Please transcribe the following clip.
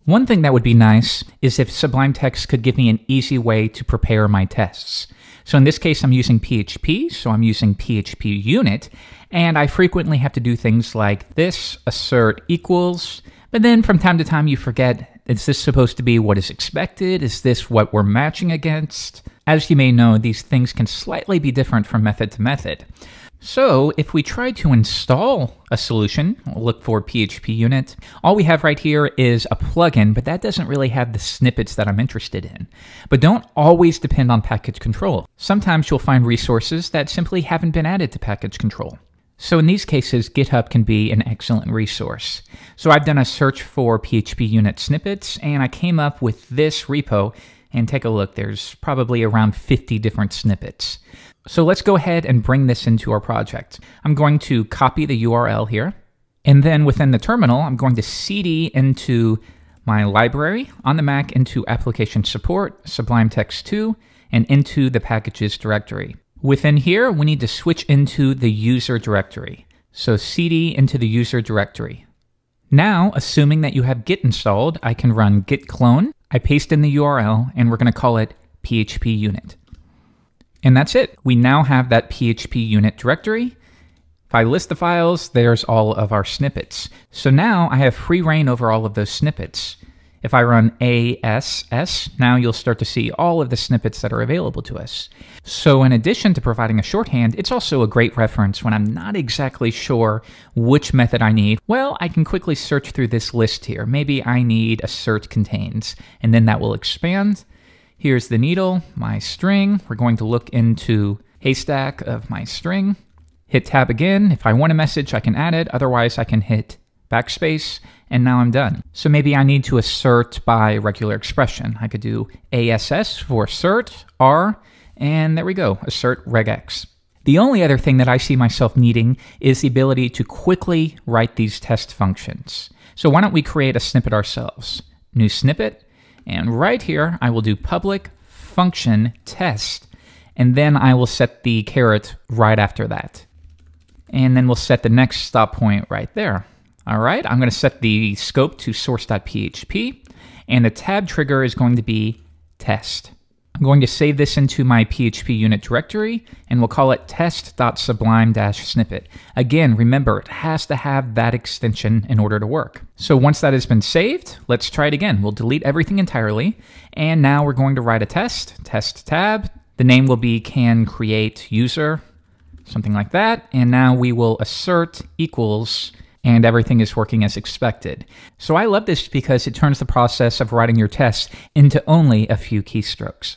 One thing that would be nice is if Sublime Text could give me an easy way to prepare my tests. So in this case, I'm using PHP, so I'm using PHP unit, and I frequently have to do things like this, assert equals, but then from time to time you forget, is this supposed to be what is expected? Is this what we're matching against? As you may know, these things can slightly be different from method to method. So if we try to install a solution, we'll look for PHP unit. All we have right here is a plugin, but that doesn't really have the snippets that I'm interested in. But don't always depend on package control. Sometimes you'll find resources that simply haven't been added to package control. So in these cases, GitHub can be an excellent resource. So I've done a search for PHP unit snippets, and I came up with this repo. And take a look, there's probably around 50 different snippets. So let's go ahead and bring this into our project. I'm going to copy the URL here, and then within the terminal, I'm going to cd into my library on the Mac into application support, Sublime Text 2, and into the packages directory. Within here, we need to switch into the user directory. So cd into the user directory. Now, assuming that you have Git installed, I can run git clone. I paste in the URL, and we're going to call it PHP unit. And that's it. We now have that PHP unit directory. If I list the files, there's all of our snippets. So now I have free reign over all of those snippets. If I run ASS, now you'll start to see all of the snippets that are available to us. So in addition to providing a shorthand, it's also a great reference when I'm not exactly sure which method I need. Well, I can quickly search through this list here. Maybe I need assert contains, and then that will expand. Here's the needle, my string. We're going to look into haystack of my string. Hit tab again. If I want a message, I can add it. Otherwise, I can hit backspace, and now I'm done. So maybe I need to assert by regular expression. I could do ASS for assert, R, and there we go, assert regex. The only other thing that I see myself needing is the ability to quickly write these test functions. So why don't we create a snippet ourselves? New snippet, and right here I will do public function test, and then I will set the caret right after that. And then we'll set the next stop point right there. All right, I'm going to set the scope to source.php, and the tab trigger is going to be test. I'm going to save this into my PHP unit directory, and we'll call it test.sublime-snippet. Again, remember, it has to have that extension in order to work. So once that has been saved, let's try it again. We'll delete everything entirely, and now we're going to write a test tab. The name will be can create user, something like that, and now we will assert equals, and everything is working as expected. So I love this because it turns the process of writing your tests into only a few keystrokes.